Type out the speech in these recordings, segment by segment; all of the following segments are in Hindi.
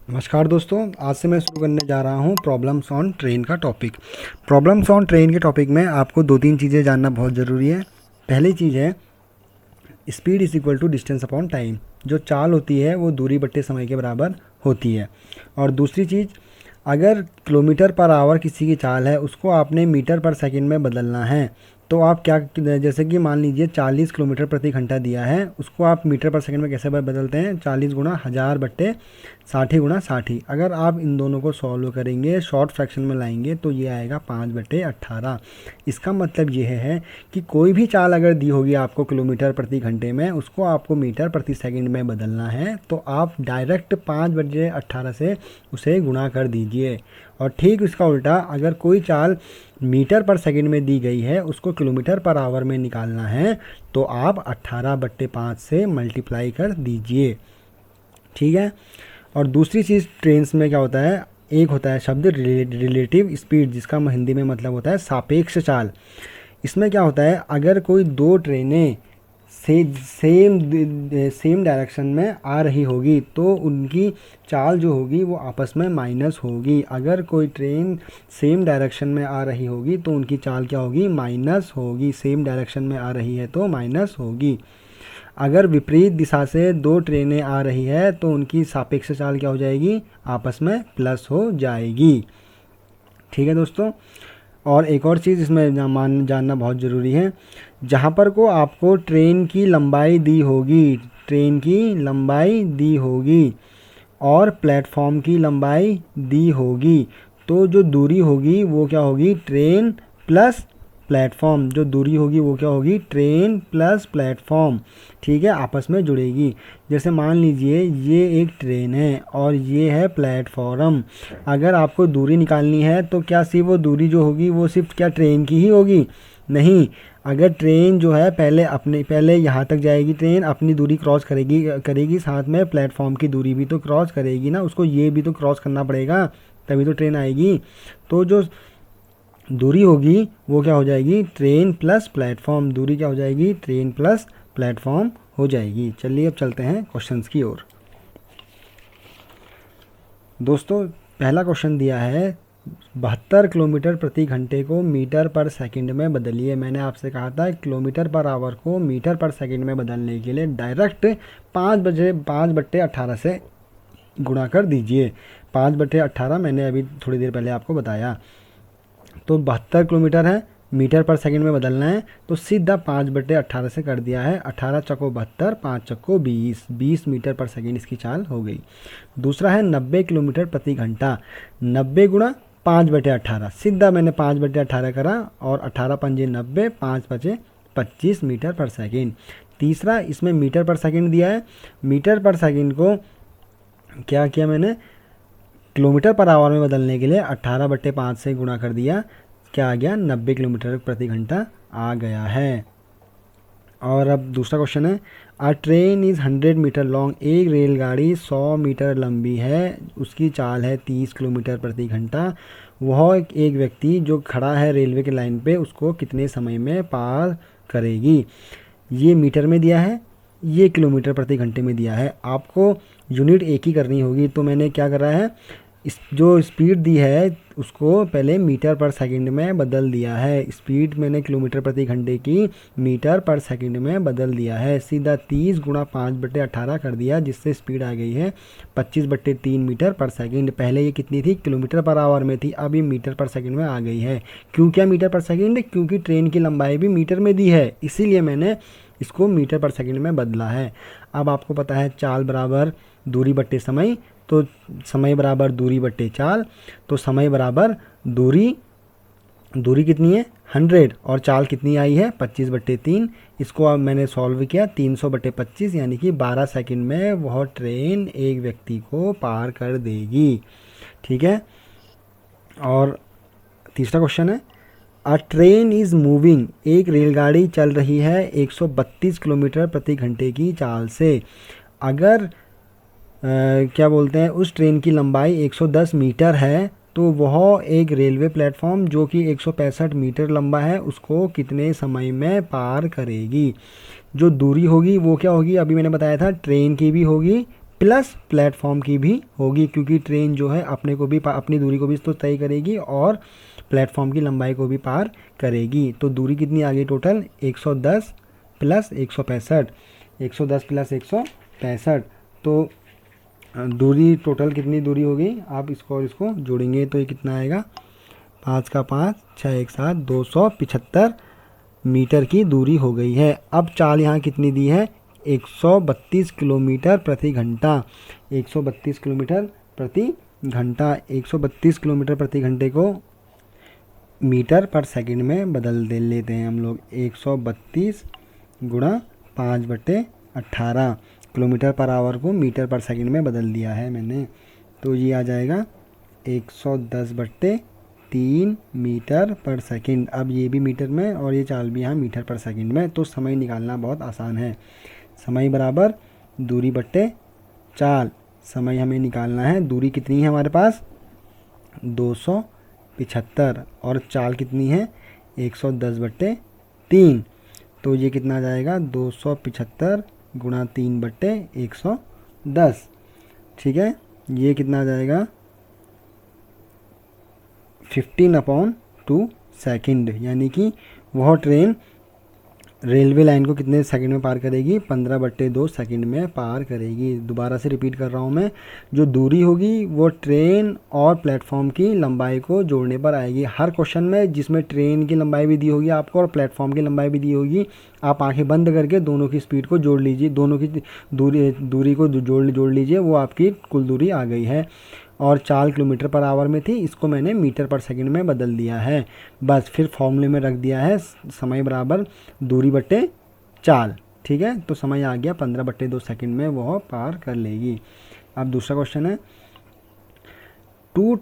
नमस्कार दोस्तों, आज से मैं शुरू करने जा रहा हूँ प्रॉब्लम्स ऑन ट्रेन का टॉपिक। प्रॉब्लम्स ऑन ट्रेन के टॉपिक में आपको दो तीन चीज़ें जानना बहुत ज़रूरी है। पहली चीज़ है speed is equal to distance upon time. जो चाल होती है वो दूरी बट्टे समय के बराबर होती है। और दूसरी चीज़, अगर किलोमीटर पर आवर किसी की चाल है उसको आपने मीटर पर सेकंड में बदलना है तो आप क्या, जैसे कि मान लीजिए 40 किलोमीटर प्रति घंटा दिया है, उसको आप मीटर पर सेकंड में कैसे बदलते हैं? 40 गुणा 1000 बट्टे 60 गुणा 60। अगर आप इन दोनों को सॉल्व करेंगे, शॉर्ट फ्रैक्शन में लाएंगे तो ये आएगा 5/18। इसका मतलब ये है कि कोई भी चाल अगर दी होगी आपको किलोमीटर प्रति घंटे में, उसको आपको मीटर प्रति सेकंड में बदलना है तो आप डायरेक्ट 5/18 से उसे गुणा कर दीजिए। और ठीक इसका उल्टा, अगर कोई चाल मीटर पर सेकंड में दी गई है उसको किलोमीटर पर आवर में निकालना है तो आप 18/5 से मल्टीप्लाई कर दीजिए। ठीक है। और दूसरी चीज़, ट्रेन्स में क्या होता है, एक होता है शब्द रिलेटिव स्पीड, जिसका हिंदी में मतलब होता है सापेक्ष चाल। इसमें क्या होता है, अगर कोई दो ट्रेनें सेम डायरेक्शन में आ रही होगी तो उनकी चाल जो होगी वो आपस में माइनस होगी। अगर कोई ट्रेन सेम डायरेक्शन में आ रही होगी तो उनकी चाल क्या होगी? माइनस होगी। सेम डायरेक्शन में आ रही है तो माइनस होगी। अगर विपरीत दिशा से दो ट्रेनें आ रही है तो उनकी सापेक्ष चाल क्या हो जाएगी? आपस में प्लस हो जाएगी। ठीक है दोस्तों। और एक और चीज़ इसमें जानना बहुत ज़रूरी है, जहाँ पर को आपको ट्रेन की लंबाई दी होगी और प्लेटफॉर्म की लंबाई दी होगी, तो जो दूरी होगी वो क्या होगी? Train plus platform. जो दूरी होगी वो क्या होगी? Train plus platform. ठीक है, आपस में जुड़ेगी। जैसे मान लीजिए ये एक ट्रेन है और ये है प्लेटफॉर्म। अगर आपको दूरी निकालनी है तो क्या सिर्फ वो दूरी जो होगी वो सिर्फ क्या ट्रेन की ही होगी? नहीं। अगर ट्रेन जो है पहले यहाँ तक जाएगी, ट्रेन अपनी दूरी क्रॉस करेगी, साथ में प्लेटफॉर्म की दूरी भी तो क्रॉस करेगी ना, उसको ये भी तो क्रॉस करना पड़ेगा तभी तो ट्रेन आएगी। तो जो दूरी होगी वो क्या हो जाएगी? Train plus platform. दूरी क्या हो जाएगी? ट्रेन प्लस प्लेटफॉर्म हो जाएगी। चलिए अब चलते हैं क्वेश्चंस की ओर। दोस्तों, पहला क्वेश्चन दिया है 72 किलोमीटर प्रति घंटे को मीटर पर सेकंड में बदलिए। मैंने आपसे कहा था किलोमीटर पर आवर को मीटर पर सेकंड में बदलने के लिए डायरेक्ट 5/18 से गुणा कर दीजिए। 5/18 मैंने अभी थोड़ी देर पहले आपको बताया। तो 72 किलोमीटर है, मीटर पर सेकंड में बदलना है तो सीधा 5/18 से कर दिया है। 18 चक्को 72, 5 चक्को 20 मीटर पर सेकंड इसकी चाल हो गई। दूसरा है 90 किलोमीटर प्रति घंटा। 90 गुणा 5/18, सीधा मैंने 5/18 करा और 18 पंजे 90, 5 बचे 25 मीटर पर सेकंड। तीसरा, इसमें मीटर पर सेकंड दिया है। मीटर पर सेकंड को क्या किया मैंने? किलोमीटर पर आवर में बदलने के लिए 18/5 से गुणा कर दिया। क्या आ गया? 90 किलोमीटर प्रति घंटा आ गया है। और अब दूसरा क्वेश्चन है, a train is 100 metre long. एक रेलगाड़ी 100 मीटर लंबी है, उसकी चाल है 30 किलोमीटर प्रति घंटा। वह एक व्यक्ति जो खड़ा है रेलवे के लाइन पे उसको कितने समय में पार करेगी? ये मीटर में दिया है, ये किलोमीटर प्रति घंटे में दिया है। आपको यूनिट एक ही करनी होगी तो मैंने क्या करा है, इस जो स्पीड दी है उसको पहले मीटर पर सेकंड में बदल दिया है। स्पीड मैंने किलोमीटर प्रति घंटे की मीटर पर सेकंड में बदल दिया है। सीधा 30 गुणा 5/18 कर दिया, जिससे स्पीड आ गई है 25/3 मीटर पर सेकंड। पहले ये कितनी थी? किलोमीटर पर आवर में थी, अब ये मीटर पर सेकंड में आ गई है। क्यों क्या मीटर पर सेकंड? क्योंकि ट्रेन की लंबाई भी मीटर में दी है, इसीलिए मैंने इसको मीटर पर सेकंड में बदला है। अब आपको पता है चाल बराबर दूरी बट्टे समय, तो समय बराबर दूरी बट्टे चाल, तो समय बराबर दूरी कितनी है? 100 और चाल कितनी आई है? 25/3। इसको अब मैंने सॉल्व किया, 300/25 यानी कि 12 सेकंड में वह ट्रेन एक व्यक्ति को पार कर देगी। ठीक है। और तीसरा क्वेश्चन है, अ ट्रेन इज़ मूविंग। एक रेलगाड़ी चल रही है 132 किलोमीटर प्रति घंटे की चाल से। अगर क्या बोलते हैं, उस ट्रेन की लंबाई 110 मीटर है तो वह एक रेलवे प्लेटफॉर्म जो कि 165 मीटर लंबा है उसको कितने समय में पार करेगी? जो दूरी होगी वो क्या होगी? अभी मैंने बताया था ट्रेन की भी होगी प्लस प्लेटफॉर्म की भी होगी, क्योंकि ट्रेन जो है अपने को भी अपनी दूरी को भी तो तय करेगी और प्लेटफॉर्म की लंबाई को भी पार करेगी। तो दूरी कितनी आ गई टोटल 110 प्लस 165, 110 प्लस 165। तो दूरी टोटल कितनी दूरी होगी, आप इसको और इसको जोड़ेंगे तो ये कितना आएगा, 5 का 5 6 1 7 275 मीटर की दूरी हो गई है। अब चाल यहाँ कितनी दी है, 132 किलोमीटर प्रति घंटा, 132 किलोमीटर प्रति घंटा। 132 किलोमीटर प्रति घंटे को मीटर पर सेकंड में बदल दे लेते हैं हम लोग। 132 गुणा 5/18 किलोमीटर पर आवर को मीटर पर सेकंड में बदल दिया है मैंने। तो ये आ जाएगा 110/3 मीटर पर सेकंड। अब ये भी मीटर में और ये चाल भी यहाँ मीटर पर सेकंड में। तो समय निकालना बहुत आसान है। समय बराबर दूरी बट्टे चाल। समय हमें निकालना है, दूरी कितनी है हमारे पास 275 और चाल कितनी है 110/3। तो ये कितना आ जाएगा 275 गुणा 3/110। ठीक है, ये कितना आ जाएगा 15/2 सेकंड। यानी कि वह ट्रेन रेलवे लाइन को कितने सेकंड में पार करेगी, 15/2 सेकंड में पार करेगी। दोबारा से रिपीट कर रहा हूँ मैं, जो दूरी होगी वो ट्रेन और प्लेटफॉर्म की लंबाई को जोड़ने पर आएगी। हर क्वेश्चन में जिसमें ट्रेन की लंबाई भी दी होगी आपको और प्लेटफॉर्म की लंबाई भी दी होगी, आप आंखें बंद करके दोनों की स्पीड को जोड़ लीजिए, दोनों की दूरी को जोड़ लीजिए, वो आपकी कुल दूरी आ गई है। और चाल किलोमीटर पर आवर में थी, इसको मैंने मीटर पर सेकंड में बदल दिया है। बस फिर फॉर्मूले में रख दिया है समय बराबर दूरी बट्टे चाल। ठीक है, तो समय आ गया 15/2 सेकंड में वह पार कर लेगी। अब दूसरा क्वेश्चन है, दो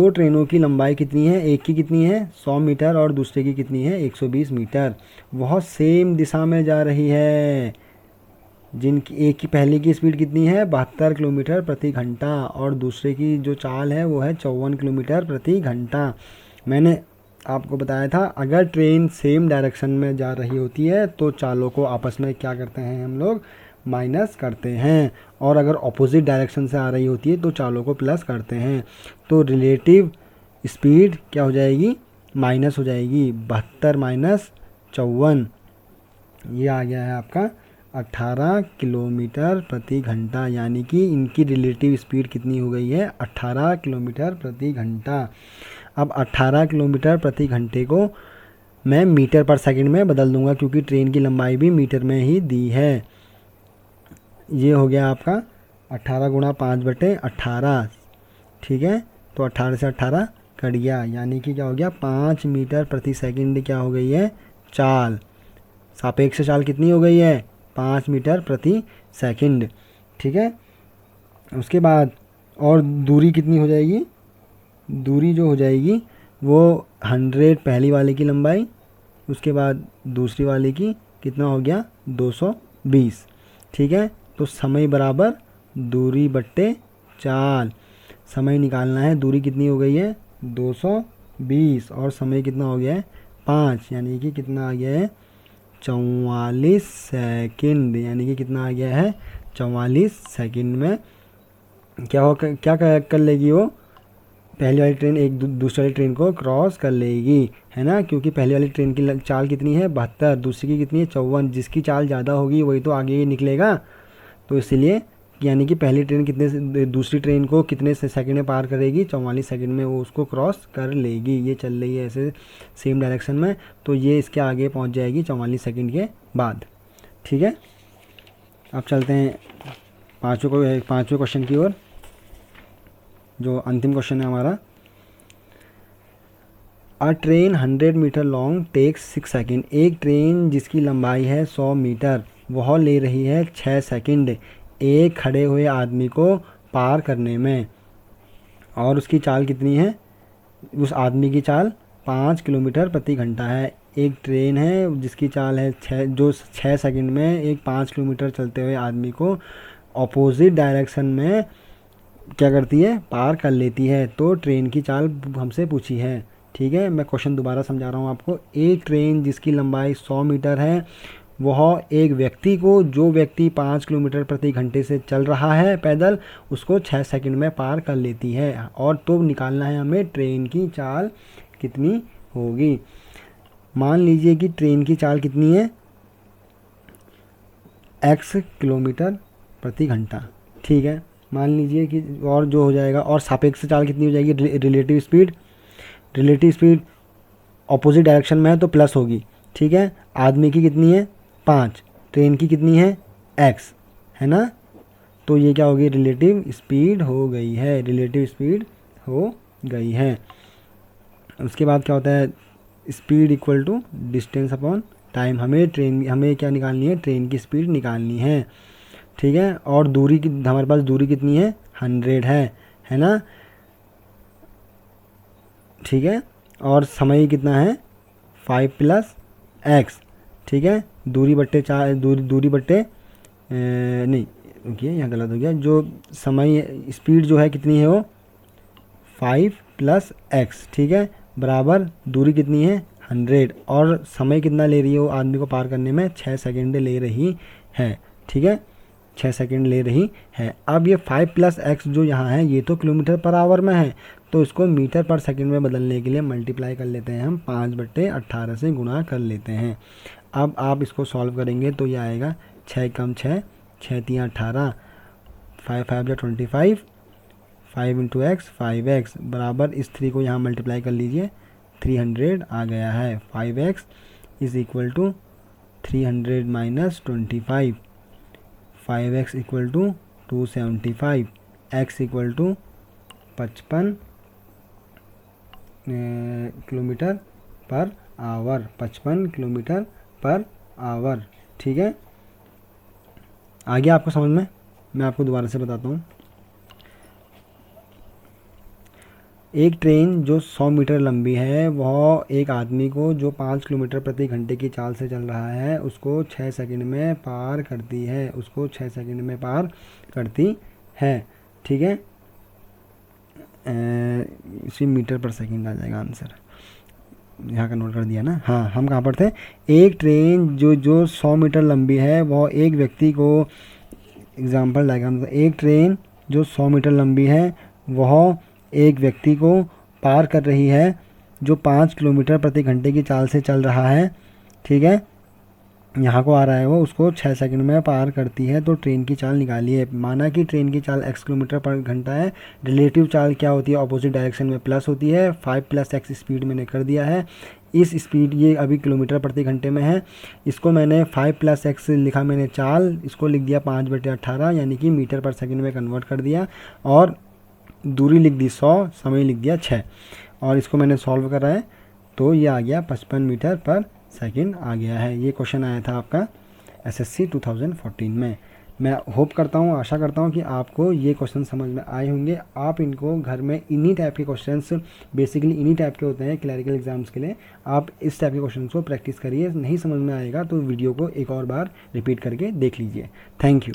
ट्रेनों की लंबाई कितनी है, एक की कितनी है 100 मीटर और दूसरे की कितनी है 120 मीटर। वह सेम दिशा में जा रही है। जिनकी एक की पहले की स्पीड कितनी है 72 किलोमीटर प्रति घंटा और दूसरे की जो चाल है वो है 54 किलोमीटर प्रति घंटा। मैंने आपको बताया था अगर ट्रेन सेम डायरेक्शन में जा रही होती है तो चालों को आपस में क्या करते हैं हम लोग, माइनस करते हैं, और अगर अपोजिट डायरेक्शन से आ रही होती है तो चालों को प्लस करते हैं। तो रिलेटिव स्पीड क्या हो जाएगी, माइनस हो जाएगी। 72 माइनस 54, ये आ गया है आपका 18 किलोमीटर प्रति घंटा। यानी कि इनकी रिलेटिव स्पीड कितनी हो गई है 18 किलोमीटर प्रति घंटा। अब 18 किलोमीटर प्रति घंटे को मैं मीटर पर सेकंड में बदल दूंगा, क्योंकि ट्रेन की लंबाई भी मीटर में ही दी है। ये हो गया आपका 18 गुणा 5/18। ठीक है, तो 18 से 18 कट गया, यानी कि क्या हो गया 5 मीटर प्रति सेकंड क्या हो गई है चाल। सापेक्ष चाल कितनी हो गई है 5 मीटर प्रति सेकंड। ठीक है, उसके बाद और दूरी कितनी हो जाएगी, दूरी जो हो जाएगी वो 100 पहली वाले की लंबाई, उसके बाद दूसरी वाले की कितना हो गया 220। ठीक है, तो समय बराबर दूरी बट्टे चाल। समय निकालना है, दूरी कितनी हो गई है 220 और समय कितना हो गया है 5, यानी कि कितना आ गया है 44 सेकंड। यानी कि कितना आ गया है 44 सेकंड में क्या कर लेगी वो, पहली वाली ट्रेन एक दूसरी वाली ट्रेन को क्रॉस कर लेगी, है ना। क्योंकि पहली वाली ट्रेन की चाल कितनी है 72, दूसरी की कितनी है 54। जिसकी चाल ज़्यादा होगी वही तो आगे निकलेगा। तो इसलिए यानी कि पहली ट्रेन कितने से दूसरी ट्रेन को कितने से सेकंड में पार करेगी 44 सेकंड में वो उसको क्रॉस कर लेगी। ये चल रही है ऐसे सेम डायरेक्शन में, तो ये इसके आगे पहुंच जाएगी 44 सेकंड के बाद। ठीक है, अब चलते हैं पाँचवें क्वेश्चन की ओर, जो अंतिम क्वेश्चन है हमारा। A train 100 metre long takes 6 second. एक ट्रेन जिसकी लंबाई है 100 मीटर वह ले रही है 6 सेकंड एक खड़े हुए आदमी को पार करने में, और उसकी चाल कितनी है, उस आदमी की चाल 5 किलोमीटर प्रति घंटा है। एक ट्रेन है जिसकी चाल है 6 सेकंड में एक 5 किलोमीटर चलते हुए आदमी को अपोजिट डायरेक्शन में क्या करती है, पार कर लेती है। तो ट्रेन की चाल हमसे पूछी है। ठीक है, मैं क्वेश्चन दोबारा समझा रहा हूँ आपको। एक ट्रेन जिसकी लंबाई 100 मीटर है वह एक व्यक्ति को, जो व्यक्ति 5 किलोमीटर प्रति घंटे से चल रहा है पैदल, उसको 6 सेकंड में पार कर लेती है। और तो निकालना है हमें ट्रेन की चाल कितनी होगी। मान लीजिए कि ट्रेन की चाल कितनी है, x किलोमीटर प्रति घंटा, ठीक है। मान लीजिए कि और जो हो जाएगा, और सापेक्ष चाल कितनी हो जाएगी, relative speed. Relative speed opposite direction में है तो प्लस होगी, ठीक है। आदमी की कितनी है 5, ट्रेन की कितनी है x, है ना। तो ये क्या होगी, रिलेटिव स्पीड हो गई है, रिलेटिव स्पीड हो गई है। उसके बाद क्या होता है, speed equal to distance upon time. हमें क्या निकालनी है, ट्रेन की स्पीड निकालनी है, ठीक है। और दूरी की, हमारे पास दूरी कितनी है 100 है ना, ठीक है। और समय कितना है 5 + x, ठीक है। दूरी बट्टे 4, दूरी बट्टे नहीं, रुकिए यहाँ गलत हो गया। जो समय स्पीड जो है कितनी है वो 5 + x, ठीक है, बराबर दूरी कितनी है 100, और समय कितना ले रही है वो आदमी को पार करने में 6 सेकंड ले रही है, ठीक है, 6 सेकंड ले रही है। अब ये 5 + x जो यहाँ है ये तो किलोमीटर पर आवर में है, तो इसको मीटर पर सेकंड में बदलने के लिए मल्टीप्लाई कर लेते हैं हम, 5/18 से गुणा कर लेते हैं। अब आप इसको सॉल्व करेंगे तो ये आएगा 6 × 6, 6 × 3 = 18, 5 × 5 = 25, 5 × x 5x, बराबर इस 3 को यहाँ मल्टीप्लाई कर लीजिए, 300 आ गया है। 5x = 300 - 25, 5x = 275, x = 55 kilometre per hour, 55 kilometre per hour, ठीक है। आ गया आपको समझ में। मैं आपको दोबारा से बताता हूँ। एक ट्रेन जो 100 मीटर लंबी है, वह एक आदमी को जो 5 किलोमीटर प्रति घंटे की चाल से चल रहा है उसको 6 सेकंड में पार करती है, उसको 6 सेकंड में पार करती है, ठीक है। इसी मीटर पर सेकंड आ जाएगा आंसर, यहाँ का नोट कर दिया ना। हाँ, हम कहाँ पर थे, एक ट्रेन जो 100 मीटर लंबी है वह एक व्यक्ति को, एग्जाम्पल डायग्राम, एक ट्रेन जो 100 मीटर लंबी है वह एक व्यक्ति को पार कर रही है जो 5 किलोमीटर प्रति घंटे की चाल से चल रहा है, ठीक है। यहाँ को आ रहा है वो, उसको 6 सेकंड में पार करती है। तो ट्रेन की चाल निकालिए। माना कि ट्रेन की चाल x किलोमीटर पर घंटा है, रिलेटिव चाल क्या होती है, ऑपोजिट डायरेक्शन में प्लस होती है। 5 + x स्पीड मैंने कर दिया है। इस स्पीड, ये अभी किलोमीटर प्रति घंटे में है, इसको मैंने 5 + x लिखा मैंने चाल, इसको लिख दिया 5/18 यानी कि मीटर पर सेकंड में कन्वर्ट कर दिया, और दूरी लिख दी 100, समय लिख दिया 6, और इसको मैंने सॉल्व करा है तो ये आ गया 55 मीटर पर सेकंड आ गया है। ये क्वेश्चन आया था आपका SSC 2014 में। मैं होप करता हूँ, आशा करता हूँ कि आपको ये क्वेश्चन समझ में आए होंगे। आप इनको घर में इन्हीं टाइप के क्वेश्चंस, बेसिकली इन्हीं टाइप के होते हैं क्लरिकल एग्जाम्स के लिए, आप इस टाइप के क्वेश्चन को प्रैक्टिस करिए। नहीं समझ में आएगा तो वीडियो को एक और बार रिपीट करके देख लीजिए। Thank you.